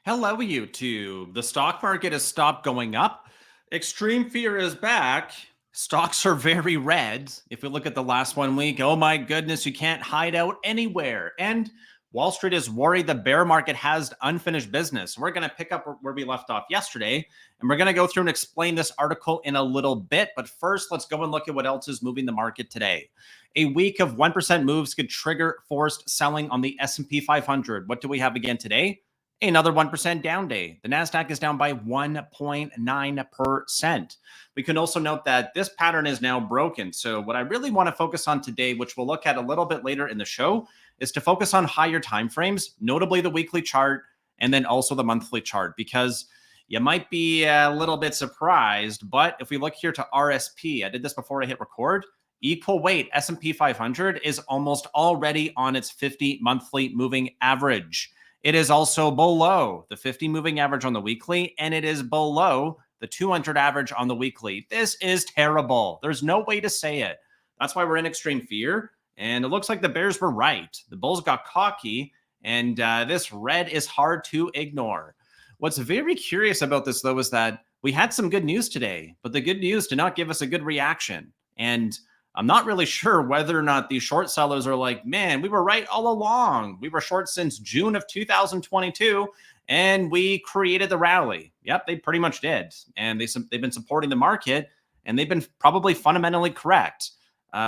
Hello, YouTube. The stock market has stopped going up. Extreme fear is back. Stocks are very red. If we look at the last 1 week, oh my goodness, you can't hide out anywhere. And Wall Street is worried the bear market has unfinished business. We're going to pick up where we left off yesterday, and we're going to go through and explain this article in a little bit. But first, let's go and look at what else is moving the market today. A week of 1% moves could trigger forced selling on the S&P 500. What do we have again today? Another 1% down day. The NASDAQ is down by 1.9%. We can also note that this pattern is now broken. So what I really want to focus on today, which we'll look at a little bit later in the show, is to focus on higher time frames, notably the weekly chart and then also the monthly chart, because you might be a little bit surprised. But if we look here to RSP, I did this before I hit record, equal weight S&P 500 is almost already on its 50 monthly moving average. It is also below the 50 moving average on the weekly, and it is below the 200 average on the weekly. This is terrible. There's no way to say it. That's why we're in extreme fear. And it looks like the bears were right. The bulls got cocky, and this red is hard to ignore. What's very curious about this, though, is that we had some good news today, but the good news did not give us a good reaction. And I'm not really sure whether or not these short sellers are like, man, we were right all along. We were short since June of 2022, and we created the rally. Yep, they pretty much did. And they've been supporting the market, and they've been probably fundamentally correct.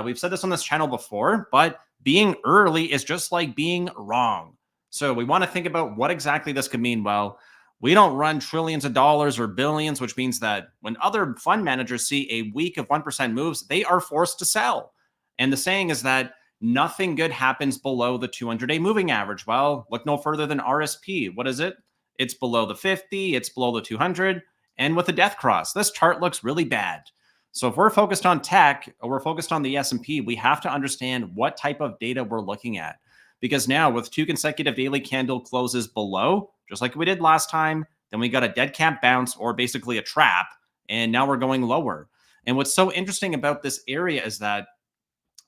We've said this on this channel before, but being early is just like being wrong. So we want to think about what exactly this could mean. Well, we don't run trillions of dollars or billions, which means that when other fund managers see a week of 1% moves, they are forced to sell. And the saying is that nothing good happens below the 200-day moving average. Well, look no further than RSP. What is it? It's below the 50, it's below the 200, and with a death cross. This chart looks really bad. So if we're focused on tech or we're focused on the S&P, we have to understand what type of data we're looking at. Because now with 2 consecutive daily candle closes below, just like we did last time, then we got a dead cat bounce or basically a trap, and now we're going lower. And what's so interesting about this area is that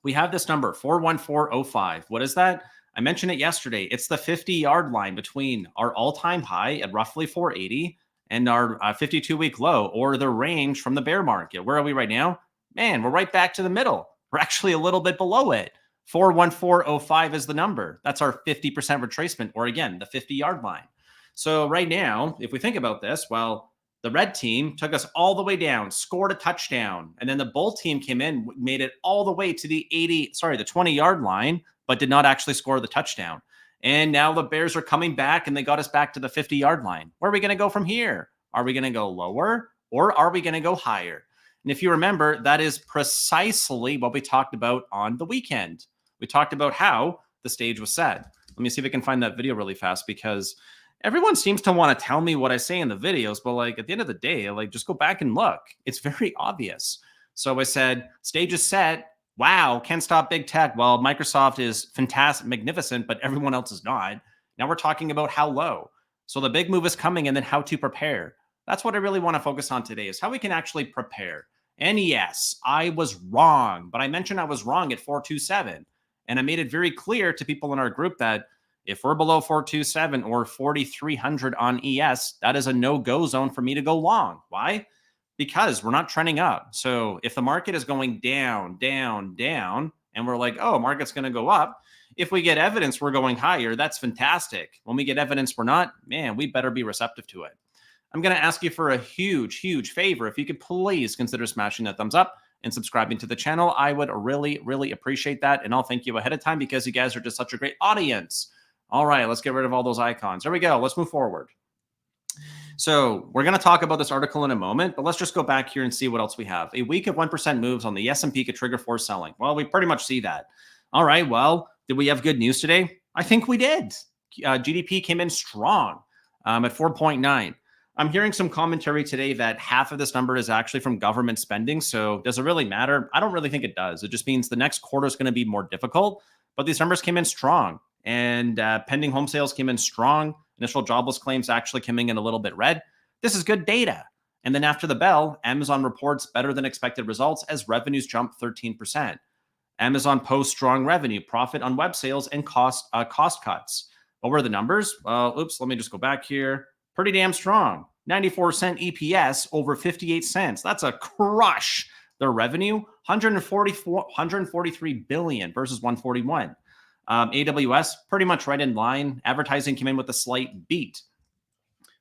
we have this number, 41405. What is that? I mentioned it yesterday. It's the 50-yard line between our all-time high at roughly 480 and our 52-week low, or the range from the bear market. Where are we right now? Man, we're right back to the middle. We're actually a little bit below it. 41405 is the number. That's our 50% retracement, or again, the 50-yard line. So right now, if we think about this, well, the red team took us all the way down, scored a touchdown, and then the bull team came in, made it all the way to the 20-yard line, but did not actually score the touchdown. And now the bears are coming back, and they got us back to the 50-yard line. Where are we going to go from here? Are we going to go lower, or are we going to go higher? And if you remember, that is precisely what we talked about on the weekend. We talked about how the stage was set. Let me see if I can find that video really fast, because everyone seems to want to tell me what I say in the videos, but like at the end of the day, like just go back and look. It's very obvious. So I said, stage is set. Wow, can't stop big tech. Well, Microsoft is fantastic, magnificent, but everyone else is not. Now we're talking about how low. So the big move is coming, and then how to prepare. That's what I really want to focus on today, is how we can actually prepare. And yes, I was wrong, but I mentioned I was wrong at 427. And I made it very clear to people in our group that if we're below 427 or 4,300 on ES, that is a no-go zone for me to go long. Why? Because we're not trending up. So if the market is going down, down, down, and we're like, oh, market's going to go up, if we get evidence we're going higher, that's fantastic. When we get evidence we're not, man, we better be receptive to it. I'm going to ask you for a huge, huge favor. If you could please consider smashing that thumbs up and subscribing to the channel, I would really, really appreciate that. And I'll thank you ahead of time because you guys are just such a great audience. All right, let's get rid of all those icons. There we go. Let's move forward. So we're going to talk about this article in a moment, but let's just go back here and see what else we have. A week of 1% moves on the S&P could trigger forced selling. Well, we pretty much see that. All right, well, did we have good news today? I think we did. GDP came in strong at 4.9. I'm hearing some commentary today that half of this number is actually from government spending. So does it really matter? I don't really think it does. It just means the next quarter is going to be more difficult, but these numbers came in strong, and pending home sales came in strong. Initial jobless claims actually coming in a little bit red. This is good data. And then after the bell, Amazon reports better than expected results as revenues jump 13%. Amazon posts strong revenue, profit on web sales, and cost cuts. What were the numbers? Oops, let me just go back here. pretty damn strong. 94-cent EPS over 58 cents. That's a crush. Their revenue, 143 billion versus 141. AWS, pretty much right in line. Advertising came in with a slight beat.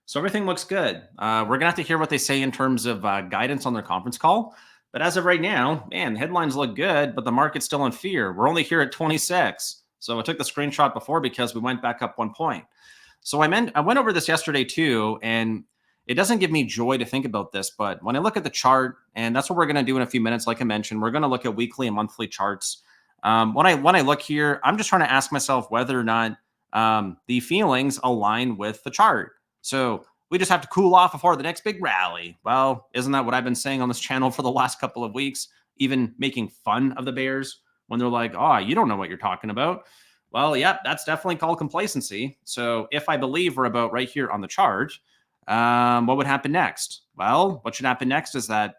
So everything looks good. We're going to have to hear what they say in terms of guidance on their conference call. But as of right now, man, headlines look good, but the market's still in fear. We're only here at 26. So I took the screenshot before because we went back up 1 point. So I went over this yesterday too, and it doesn't give me joy to think about this, but when I look at the chart, and that's what we're going to do in a few minutes, like I mentioned, we're going to look at weekly and monthly charts. When I look here, I'm just trying to ask myself whether or not the feelings align with the chart. So we just have to cool off before the next big rally. Well, isn't that what I've been saying on this channel for the last couple of weeks, even making fun of the bears when they're like, oh, you don't know what you're talking about. Well, yeah, that's definitely called complacency. So if I believe we're about right here on the chart, what would happen next? Well, what should happen next is that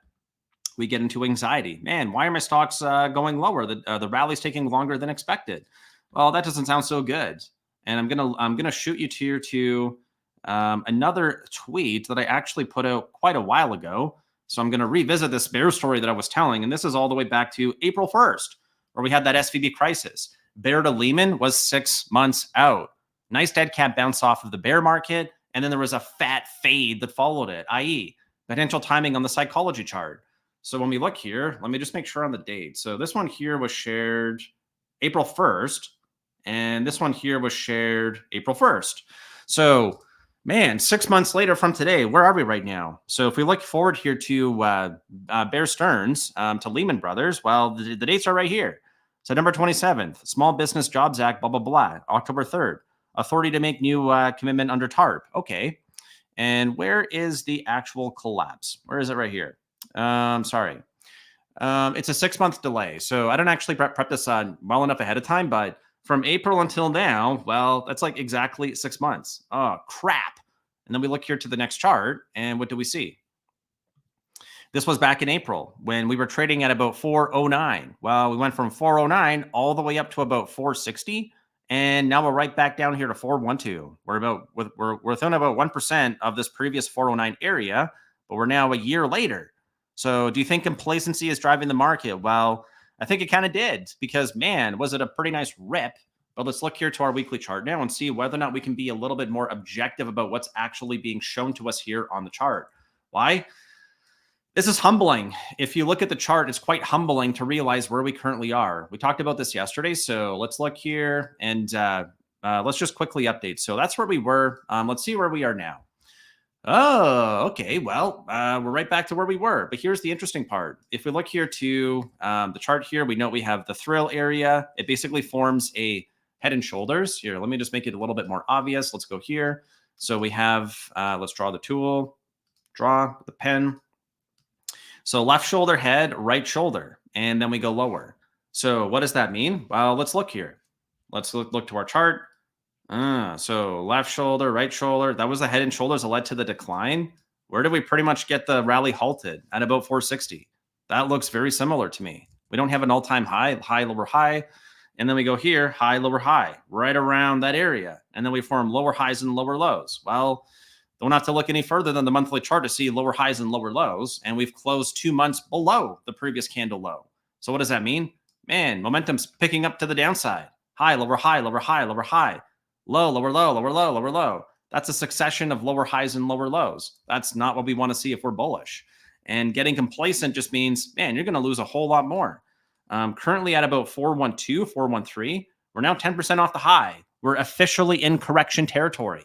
we get into anxiety. Man, why are my stocks going lower? The rally's taking longer than expected. Well, that doesn't sound so good. And I'm gonna shoot you to another tweet that I actually put out quite a while ago. So I'm gonna revisit this bear story that I was telling, and this is all the way back to April 1st, where we had that SVB crisis. Bear to Lehman was 6 months out. Nice dead cat bounce off of the bear market, and then there was a fat fade that followed it, i.e., potential timing on the psychology chart. So when we look here, let me just make sure on the date. So this one here was shared April 1st, and this one here was shared April 1st. So, man, 6 months later from today, where are we right now? So if we look forward here to Bear Stearns, to Lehman Brothers, well, the dates are right here. September 27th, Small Business Jobs Act, blah, blah, blah. October 3rd, authority to make new commitment under TARP. Okay. And where is the actual collapse? Where is it right here? Sorry. It's a 6-month delay. So I don't actually prep this well enough ahead of time, but from April until now, well, that's like exactly 6 months. Oh, crap. And then we look here to the next chart, and what do we see? This was back in April when we were trading at about 409. Well, we went from 409 all the way up to about 460. And now we're right back down here to 412. We're within about 1% of this previous 409 area, but we're now a year later. So do you think complacency is driving the market? Well, I think it kind of did because, man, was it a pretty nice rip? But let's look here to our weekly chart now and see whether or not we can be a little bit more objective about what's actually being shown to us here on the chart. Why? This is humbling. If you look at the chart, it's quite humbling to realize where we currently are. We talked about this yesterday, so let's look here and let's just quickly update. So that's where we were. Let's see where we are now. Oh, okay. Well, we're right back to where we were. But here's the interesting part. If we look here to the chart here, we know we have the thrill area. It basically forms a head and shoulders. Here, let me just make it a little bit more obvious. Let's go here. So we have, let's draw the tool, draw the pen. So left shoulder, head, right shoulder, and then we go lower. So what does that mean? Well, let's look here. Let's look to our chart. So left shoulder, right shoulder. That was the head and shoulders that led to the decline. Where did we pretty much get the rally halted? At about 460. That looks very similar to me. We don't have an all-time high, lower, high. And then we go here, high, lower, high, right around that area. And then we form lower highs and lower lows. Well, don't have to look any further than the monthly chart to see lower highs and lower lows. And we've closed 2 months below the previous candle low. So what does that mean? Man, momentum's picking up to the downside. High, lower, high, lower, high, lower, high. Low, lower, low, lower, low, lower, low. That's a succession of lower highs and lower lows. That's not what we want to see if we're bullish. And getting complacent just means, man, you're going to lose a whole lot more. Currently at about 412, 413. We're now 10% off the high. We're officially in correction territory.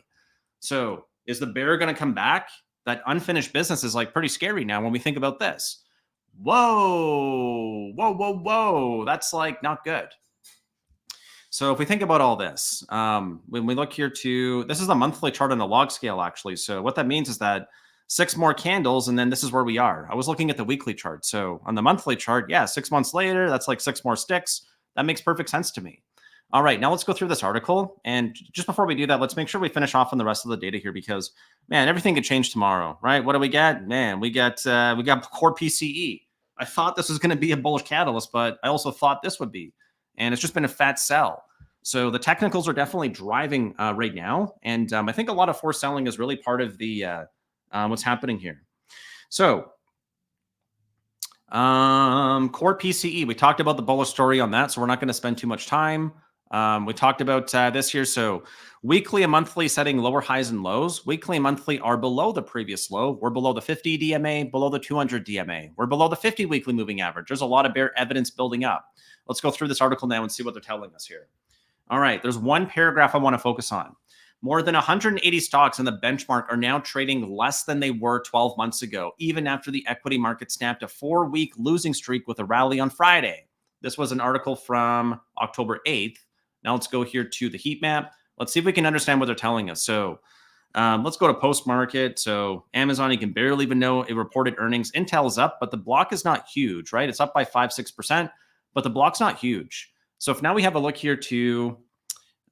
So is the bear going to come back? That unfinished business is like pretty scary now when we think about this. Whoa, whoa, whoa, whoa. That's like not good. So if we think about all this, when we look here to, this is the monthly chart on the log scale, actually. So what that means is that 6 more candles, and then this is where we are. I was looking at the weekly chart. So on the monthly chart, yeah, 6 months later, that's like 6 more sticks. That makes perfect sense to me. All right, now let's go through this article. And just before we do that, let's make sure we finish off on the rest of the data here because, man, everything could change tomorrow, right? What do we get? Man, we got core PCE. I thought this was going to be a bullish catalyst, but I also thought this would be. And it's just been a fat sell. So the technicals are definitely driving right now. And I think a lot of forced selling is really part of the what's happening here. So core PCE, we talked about the bullish story on that, so we're not going to spend too much time. We talked about this here. So weekly and monthly setting lower highs and lows. Weekly and monthly are below the previous low. We're below the 50 DMA, below the 200 DMA. We're below the 50 weekly moving average. There's a lot of bear evidence building up. Let's go through this article now and see what they're telling us here. All right, there's one paragraph I want to focus on. More than 180 stocks in the benchmark are now trading less than they were 12 months ago, even after the equity market snapped a 4-week losing streak with a rally on Friday. This was an article from October 8th. Now let's go here to the heat map. Let's see if we can understand what they're telling us. So let's go to post-market. So Amazon, you can barely even know it reported earnings. Intel is up, but the block is not huge, right? It's up by 5-6%, but the block's not huge. So if now we have a look here to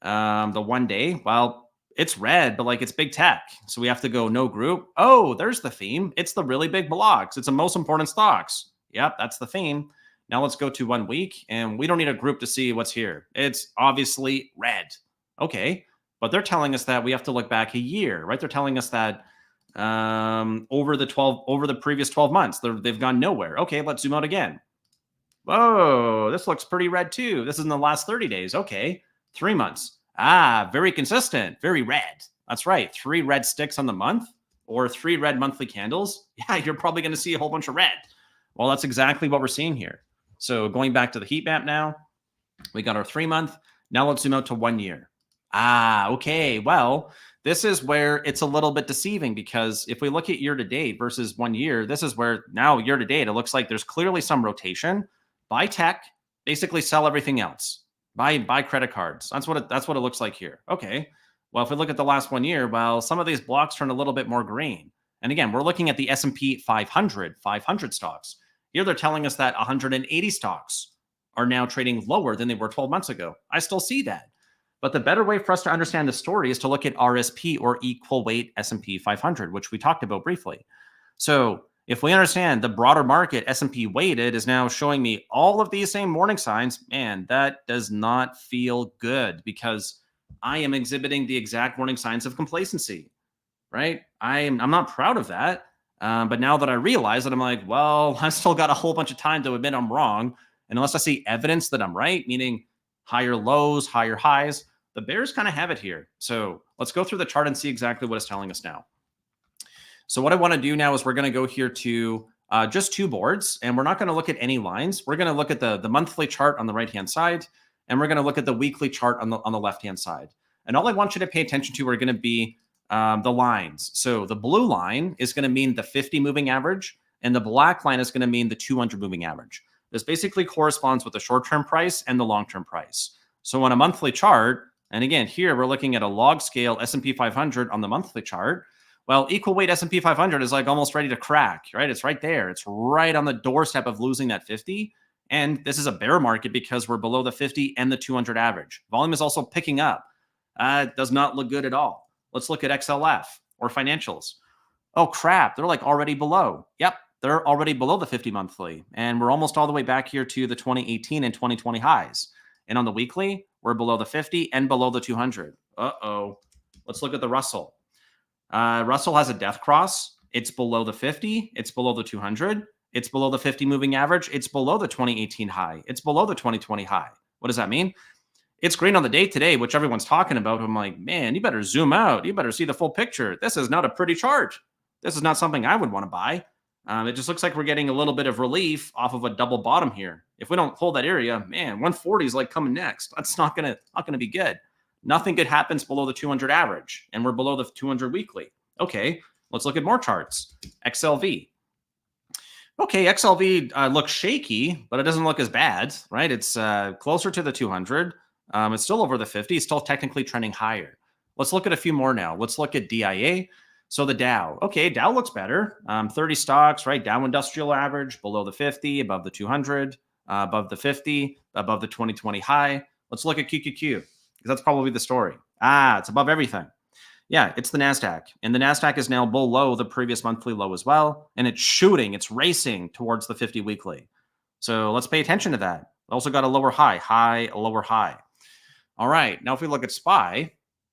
the 1 day, well, it's red, but like it's big tech. So we have to go no group. Oh, there's the theme. It's the really big blocks. It's the most important stocks. Yep, that's the theme. Now let's go to 1 week, and we don't need a group to see what's here. It's obviously red. Okay, but they're telling us that we have to look back a year, right? They're telling us that over the previous 12 months, they've gone nowhere. Okay, let's zoom out again. Whoa, this looks pretty red too. This is in the last 30 days. Okay, 3 months. Ah, very consistent, very red. That's right. 3 red sticks on the month or 3 red monthly candles. Yeah, you're probably going to see a whole bunch of red. Well, that's exactly what we're seeing here. So going back to the heat map now, we got our 3 month. Now let's zoom out to 1 year. Ah, okay. Well, this is where it's a little bit deceiving because if we look at year to date versus 1 year, this is where now year to date, it looks like there's clearly some rotation. Buy tech, basically sell everything else. Buy credit cards. That's what it looks like here. Okay. Well, if we look at the last 1 year, well, some of these blocks turn a little bit more green. And again, we're looking at the S&P 500 stocks. Here they're telling us that 180 stocks are now trading lower than they were 12 months ago. I still see that. But the better way for us to understand the story is to look at RSP, or equal weight S&P 500, which we talked about briefly. So if we understand the broader market, S&P weighted, is now showing me all of these same warning signs, man, that does not feel good because I am exhibiting the exact warning signs of complacency, right? I'm not proud of that. But now that I realize that, I'm like, well, I've still got a whole bunch of time to admit I'm wrong. And unless I see evidence that I'm right, meaning higher lows, higher highs, the bears kind of have it here. So let's go through the chart and see exactly what it's telling us now. So what I want to do now is we're going to go here to just 2 boards, and we're not going to look at any lines. We're going to look at the monthly chart on the right-hand side, and we're going to look at the weekly chart on the left-hand side. And all I want you to pay attention to are going to be the lines. So the blue line is going to mean the 50 moving average, and the black line is going to mean the 200 moving average. This basically corresponds with the short-term price and the long-term price. So on a monthly chart, and again, here we're looking at a log scale S&P 500 on the monthly chart. Well, equal weight S&P 500 is like almost ready to crack, right? It's right there. It's right on the doorstep of losing that 50. And this is a bear market because we're below the 50 and the 200 average. Volume is also picking up. It does not look good at all. Let's look at XLF or financials. Oh, crap. They're like already below. Yep. They're already below the 50 monthly. And we're almost all the way back here to the 2018 and 2020 highs. And on the weekly, we're below the 50 and below the 200. Uh-oh. Let's look at the Russell. Russell has a death cross. It's below the 50. It's below the 200. It's below the 50 moving average. It's below the 2018 high. It's below the 2020 high. What does that mean? It's green on the day today, which everyone's talking about. I'm like, man, you better zoom out. You better see the full picture. This is not a pretty chart. This is not something I would want to buy. It just looks like we're getting a little bit of relief off of a double bottom here. If we don't hold that area, man, 140 is like coming next. That's not gonna be good. Nothing good happens below the 200 average, and we're below the 200 weekly. Okay, let's look at more charts. XLV. Okay, XLV looks shaky, but it doesn't look as bad, right? It's closer to the 200. It's still over the 50. It's still technically trending higher. Let's look at a few more now. Let's look at DIA. So the Dow. Okay, Dow looks better. 30 stocks, right? Dow Industrial Average, below the 50, above the 200, above the 50, above the 2020 high. Let's look at QQQ, because that's probably the story. It's above everything. Yeah, it's the NASDAQ. And the NASDAQ is now below the previous monthly low as well. And it's shooting, it's racing towards the 50 weekly. So let's pay attention to that. Also got a lower high, lower high. All right. Now, if we look at SPY,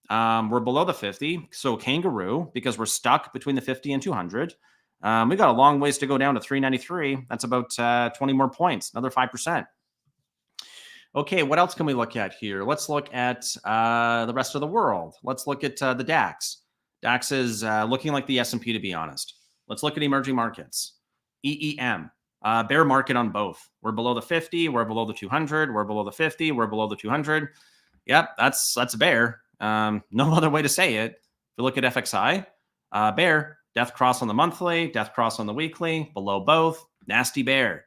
we're below the 50. So kangaroo, because we're stuck between the 50 and 200. We got a long ways to go down to 393. That's about 20 more points, another 5%. Okay, what else can we look at here? Let's look at the rest of the world. Let's look at the DAX. DAX is looking like the S&P, to be honest. Let's look at emerging markets. EEM, bear market on both. We're below the 50. We're below the 200. We're below the 50. We're below the 200. Yep, that's a bear. No other way to say it. If we look at FXI, bear, death cross on the monthly, death cross on the weekly, below both, nasty bear,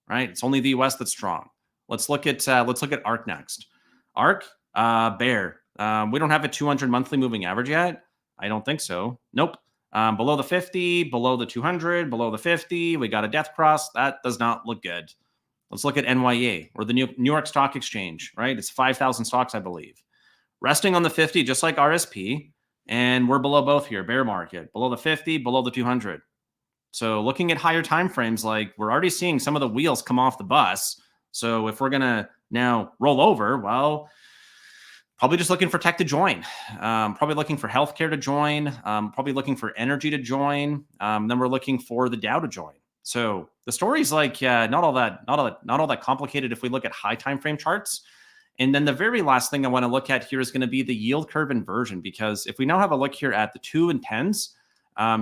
right? It's only the US that's strong. Let's look at ARK next. ARK, bear. We don't have a 200 monthly moving average yet. I don't think so. Nope. Below the 50, below the 200, below the 50. We got a death cross. That does not look good. Let's look at NYA, or the New York Stock Exchange, right? It's 5,000 stocks, I believe. Resting on the 50, just like RSP, and we're below both here, bear market. Below the 50, below the 200. So looking at higher time frames, like we're already seeing some of the wheels come off the bus. So if we're going to now roll over, well, probably just looking for tech to join, probably looking for healthcare to join, probably looking for energy to join. Then we're looking for the Dow to join. So the story's like not all that complicated if we look at high time frame charts. And then the very last thing I want to look at here is going to be the yield curve inversion, because if we now have a look here at the 2 and 10s,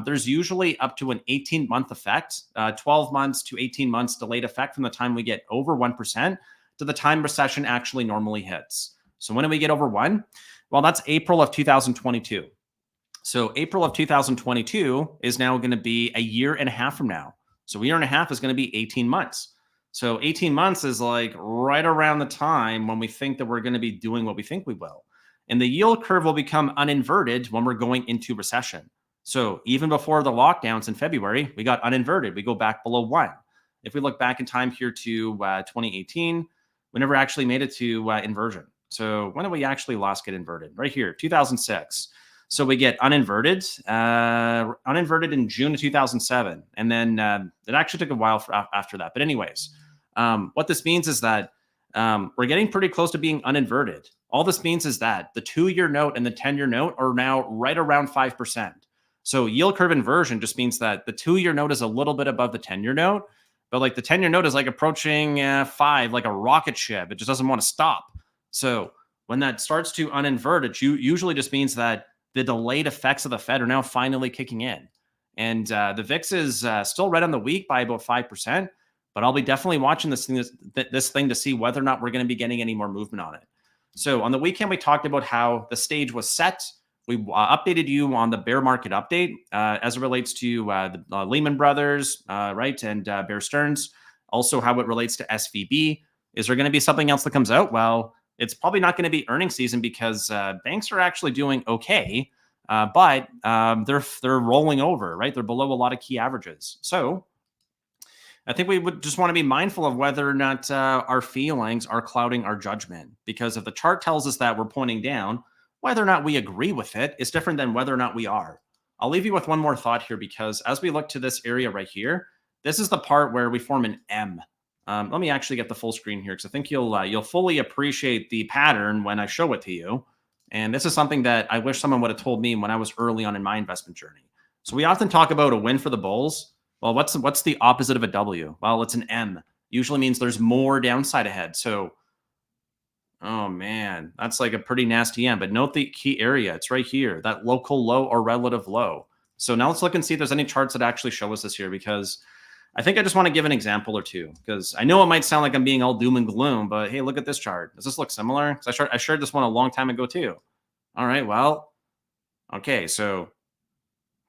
there's usually up to an 18-month effect, 12 months to 18 months delayed effect from the time we get over 1% to the time recession actually normally hits. So when do we get over 1? Well, that's April of 2022. So April of 2022 is now going to be a year and a half from now. So a year and a half is going to be 18 months. So 18 months is like right around the time when we think that we're going to be doing what we think we will. And the yield curve will become uninverted when we're going into recession. So even before the lockdowns in February, we got uninverted. We go back below 1. If we look back in time here to 2018, we never actually made it to inversion. So when did we actually last get inverted? Right here, 2006. So we get uninverted in June of 2007. And then it actually took a while after that. But anyways, what this means is that we're getting pretty close to being uninverted. All this means is that the 2-year note and the 10-year note are now right around 5%. So yield curve inversion just means that the 2-year note is a little bit above the 10-year note, but like the 10-year note is like approaching 5, like a rocket ship. It just doesn't want to stop. So when that starts to uninvert, it usually just means that the delayed effects of the Fed are now finally kicking in. And the VIX is still red on the week by about 5%, but I'll be definitely watching this thing to see whether or not we're going to be getting any more movement on it. So on the weekend, we talked about how the stage was set. We updated you on the bear market update as it relates to the Lehman Brothers, right, and Bear Stearns. Also, how it relates to SVB. Is there going to be something else that comes out? Well, it's probably not going to be earnings season because banks are actually doing okay, but they're rolling over, right? They're below a lot of key averages. So I think we would just want to be mindful of whether or not our feelings are clouding our judgment, because if the chart tells us that we're pointing down, whether or not we agree with it is different than whether or not we are. I'll leave you with one more thought here, because as we look to this area right here, this is the part where we form an M. Let me actually get the full screen here, because I think you'll fully appreciate the pattern when I show it to you. And this is something that I wish someone would have told me when I was early on in my investment journey. So we often talk about a win for the bulls. Well, what's the opposite of a W? Well, it's an M. Usually means there's more downside ahead. So, oh man, that's like a pretty nasty M. But note the key area. It's right here, that local low or relative low. So now let's look and see if there's any charts that actually show us this here, because I think I just want to give an example or two, because I know it might sound like I'm being all doom and gloom, but hey, look at this chart. Does this look similar? Because I shared this one a long time ago too. All right, well, okay, so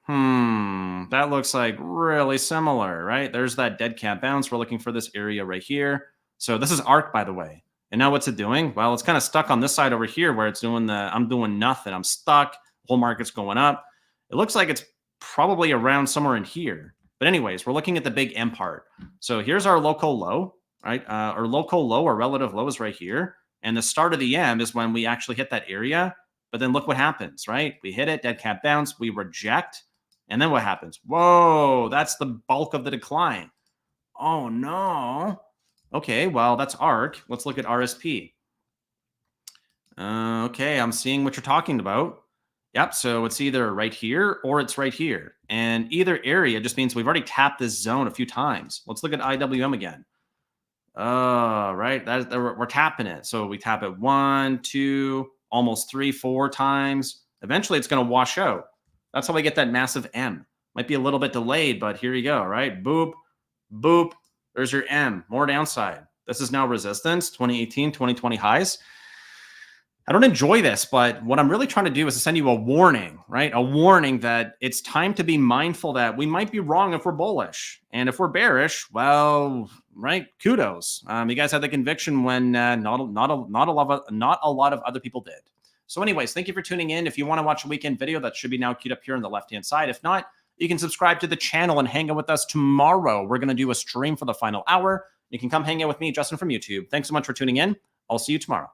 that looks like really similar, right? There's that dead cat bounce. We're looking for this area right here. So this is ARK, by the way. And now what's it doing? Well, it's kind of stuck on this side over here where it's doing I'm doing nothing. I'm stuck. Whole market's going up. It looks like it's probably around somewhere in here. But anyways, we're looking at the big M part. So here's our local low, right? Our local low or relative low is right here. And the start of the M is when we actually hit that area. But then look what happens, right? We hit it, dead cat bounce, we reject. And then what happens? Whoa, that's the bulk of the decline. Oh, no. Okay, well, that's ARK. Let's look at RSP. Okay, I'm seeing what you're talking about. Yep, so it's either right here or it's right here. And either area just means we've already tapped this zone a few times. Let's look at IWM again. Right. We're tapping it. So we tap it 1, 2, almost 3, 4 times. Eventually, it's going to wash out. That's how we get that massive M. Might be a little bit delayed, but here you go. Right. Boop, boop. There's your M. More downside. This is now resistance. 2018, 2020 highs. I don't enjoy this, but what I'm really trying to do is to send you a warning, right? A warning that it's time to be mindful that we might be wrong if we're bullish. And if we're bearish, well, right, kudos. You guys had the conviction when not a lot of other people did. So anyways, thank you for tuning in. If you want to watch a weekend video, that should be now queued up here on the left-hand side. If not, you can subscribe to the channel and hang out with us tomorrow. We're going to do a stream for the final hour. You can come hang out with me, Justin, from YouTube. Thanks so much for tuning in. I'll see you tomorrow.